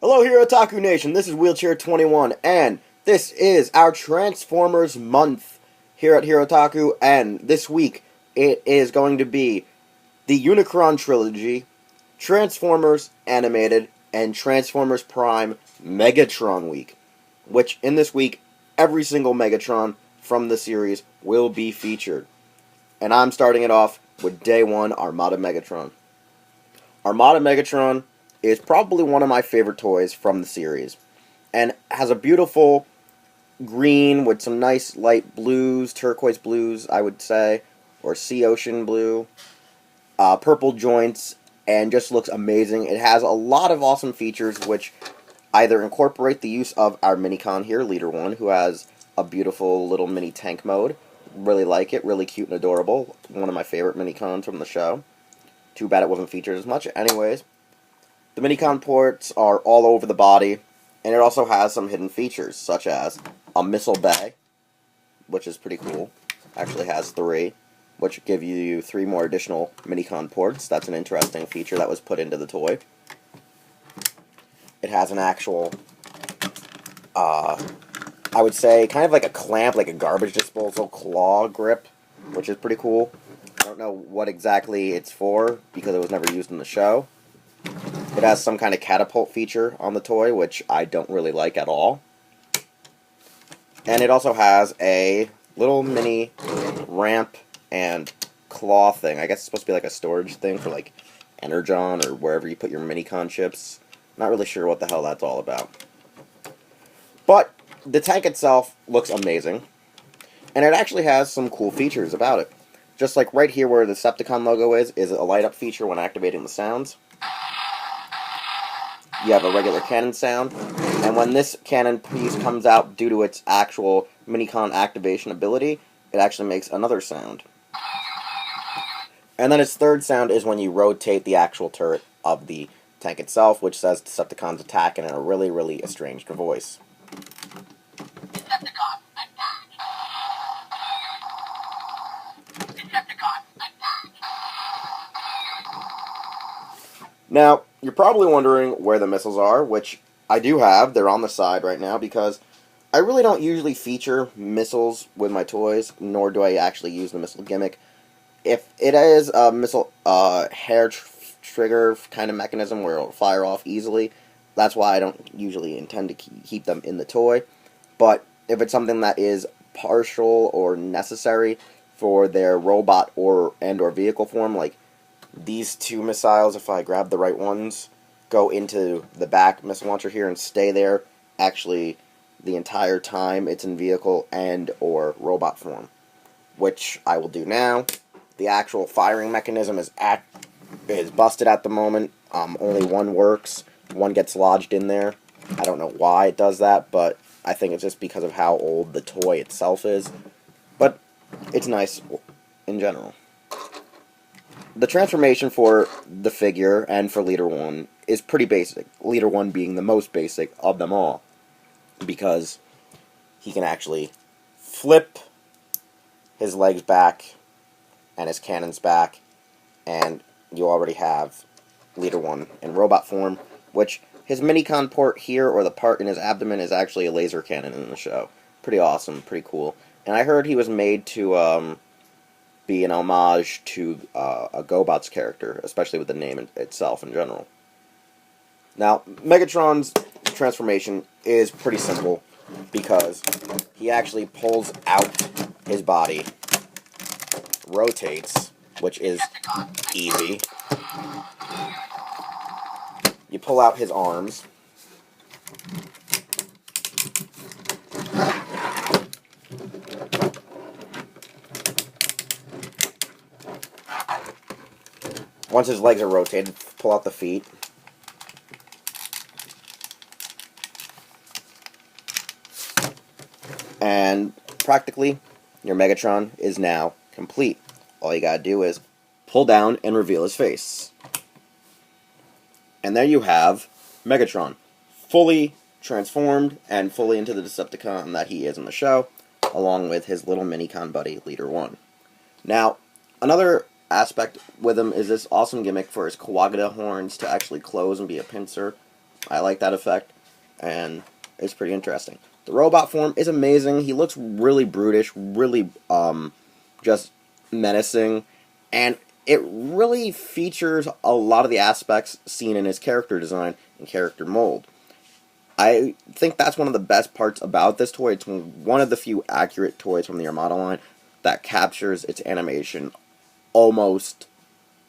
Hello, Herotaku Nation. This is Wheelchair 21, and this is our Transformers month here at Herotaku. And this week, it is going to be the Unicron trilogy, Transformers Animated, and Transformers Prime Megatron week. Which, in this week, every single Megatron from the series will be featured. And I'm starting it off with Day 1, Armada Megatron. Armada Megatron is probably one of my favorite toys from the series, and has a beautiful green with some nice light blues, turquoise blues, I would say, or sea ocean blue, purple joints, and just looks amazing. It has a lot of awesome features which either incorporate the use of our minicon here, Leader 1, who has a beautiful little mini tank mode. Really like it, really cute and adorable. One of my favorite minicons from the show. Too bad it wasn't featured as much. Anyways, the minicon ports are all over the body, and it also has some hidden features, such as a missile bay, which is pretty cool. Actually has 3, which give you 3 more additional minicon ports. That's an interesting feature that was put into the toy. It has an actual, I would say, kind of like a clamp, like a garbage disposal claw grip, which is pretty cool. I don't know what exactly it's for, because it was never used in the show. It has some kind of catapult feature on the toy, which I don't really like at all. And it also has a little mini ramp and claw thing. I guess it's supposed to be like a storage thing for like Energon or wherever you put your minicon chips. Not really sure what the hell that's all about. But the tank itself looks amazing. And it actually has some cool features about it. Just like right here where the Decepticon logo is a light up feature when activating the sounds. You have a regular cannon sound, and when this cannon piece comes out due to its actual minicon activation ability, it actually makes another sound. And then its third sound is when you rotate the actual turret of the tank itself, which says Decepticons attack in a really, really estranged voice. Decepticon attack! Decepticon attack! Now, you're probably wondering where the missiles are, which I do have. They're on the side right now because I really don't usually feature missiles with my toys, nor do I actually use the missile gimmick. If it is a missile hair trigger kind of mechanism where it'll fire off easily, that's why I don't usually intend to keep them in the toy. But if it's something that is partial or necessary for their robot or vehicle form, like these 2 missiles, if I grab the right ones, go into the back missile launcher here and stay there, actually, the entire time it's in vehicle and or robot form, which I will do now. The actual firing mechanism is busted at the moment. Only one works. One gets lodged in there. I don't know why it does that, but I think it's just because of how old the toy itself is. But it's nice in general. The transformation for the figure and for Leader 1 is pretty basic. Leader 1 being the most basic of them all, because he can actually flip his legs back and his cannons back, and you already have Leader 1 in robot form, which his minicon port here, or the part in his abdomen, is actually a laser cannon in the show. Pretty awesome, pretty cool. And I heard he was made to be an homage to a GoBots character, especially with the name itself in general. Now, Megatron's transformation is pretty simple, because he actually pulls out his body, rotates, which is easy. You pull out his arms, once his legs are rotated, pull out the feet. And practically, your Megatron is now complete. All you gotta do is pull down and reveal his face. And there you have Megatron, fully transformed and fully into the Decepticon that he is in the show, along with his little minicon buddy, Leader 1. Now, another aspect with him is this awesome gimmick for his Kawagata horns to actually close and be a pincer. I like that effect, and it's pretty interesting. The robot form is amazing. He looks really brutish, really just menacing, and it really features a lot of the aspects seen in his character design and character mold. I think that's one of the best parts about this toy. It's one of the few accurate toys from the Armada line that captures its animation almost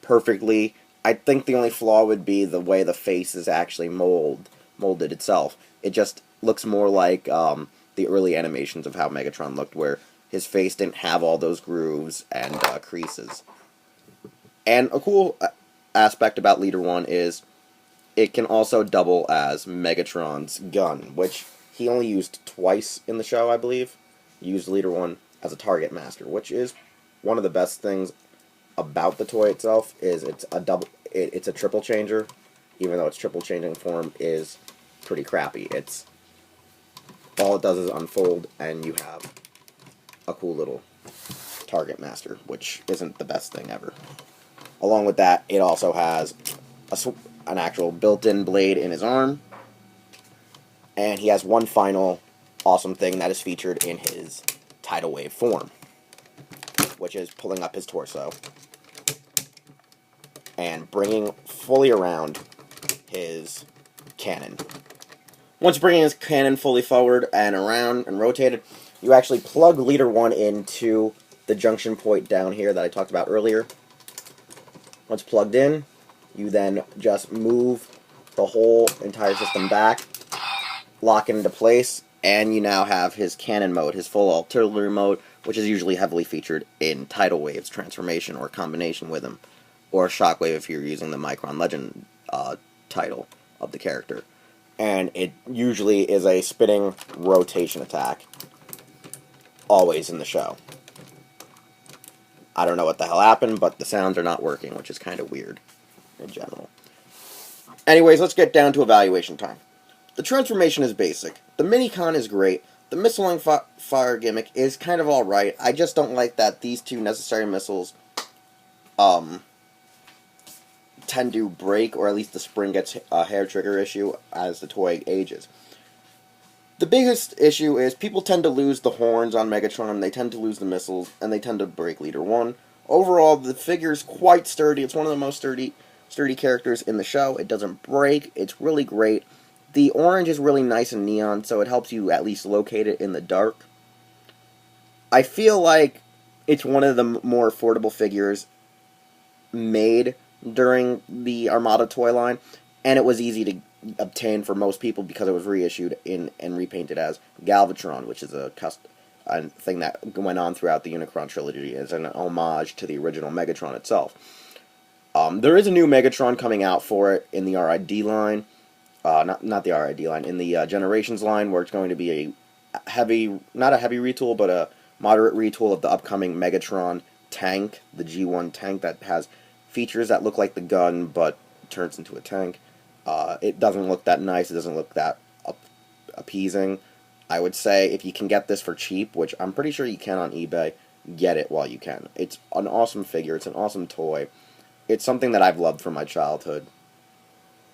perfectly. I think the only flaw would be the way the face is actually molded itself. It just looks more like the early animations of how Megatron looked, where his face didn't have all those grooves and creases. And a cool aspect about Leader 1 is it can also double as Megatron's gun, which he only used twice in the show, I believe. He used Leader 1 as a target master, which is one of the best things about the toy itself. Is it's a triple changer, even though its triple changing form is pretty crappy. It's all it does is unfold, and you have a cool little target master, which isn't the best thing ever. Along with that, it also has an actual built-in blade in his arm, and he has one final awesome thing that is featured in his tidal wave form, which is pulling up his torso and bringing fully around his cannon. Once bringing his cannon fully forward and around and rotated, you actually plug Leader 1 into the junction point down here that I talked about earlier. Once plugged in, you then just move the whole entire system back, lock it into place, and you now have his cannon mode, his full artillery mode, which is usually heavily featured in Tidal Wave's transformation or combination with him, or Shockwave if you're using the Micron Legend title of the character. And it usually is a spinning rotation attack, always in the show. I don't know what the hell happened, but the sounds are not working, which is kind of weird in general. Anyways, let's get down to evaluation time. The transformation is basic. The Minicon is great. The missile fire gimmick is kind of alright. I just don't like that these two necessary missiles tend to break, or at least the spring gets a hair trigger issue as the toy ages. The biggest issue is people tend to lose the horns on Megatron, they tend to lose the missiles, and they tend to break Leader 1. Overall, the figure's quite sturdy. It's one of the most sturdy characters in the show. It doesn't break. It's really great. The orange is really nice and neon, so it helps you at least locate it in the dark. I feel like it's one of the more affordable figures made during the Armada toy line, and it was easy to obtain for most people because it was reissued and repainted as Galvatron, which is a thing that went on throughout the Unicron trilogy as an homage to the original Megatron itself. There is a new Megatron coming out for it in the RID line, not the RID line, in the Generations line, where it's going to be not a heavy retool, but a moderate retool of the upcoming Megatron tank, the G1 tank that has features that look like the gun, but turns into a tank. It doesn't look that nice. It doesn't look that appeasing. I would say if you can get this for cheap, which I'm pretty sure you can on eBay, get it while you can. It's an awesome figure. It's an awesome toy. It's something that I've loved from my childhood.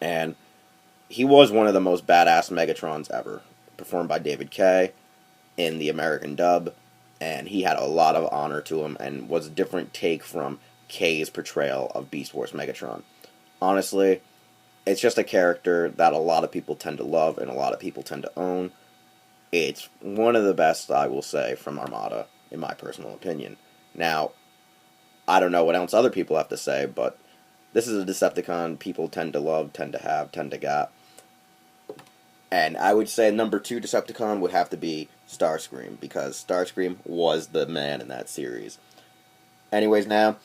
And he was one of the most badass Megatrons ever, performed by David Kaye in the American dub. And he had a lot of honor to him and was a different take from Kaye's portrayal of Beast Wars Megatron. Honestly, it's just a character that a lot of people tend to love and a lot of people tend to own. It's one of the best, I will say, from Armada, in my personal opinion. Now, I don't know what else other people have to say, but this is a Decepticon people tend to love, tend to have, tend to got. And I would say number 2 Decepticon would have to be Starscream, because Starscream was the man in that series. Anyways, now,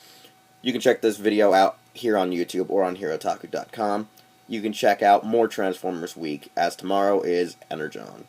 you can check this video out here on YouTube or on Herotaku.com. You can check out more Transformers Week, as tomorrow is Energon.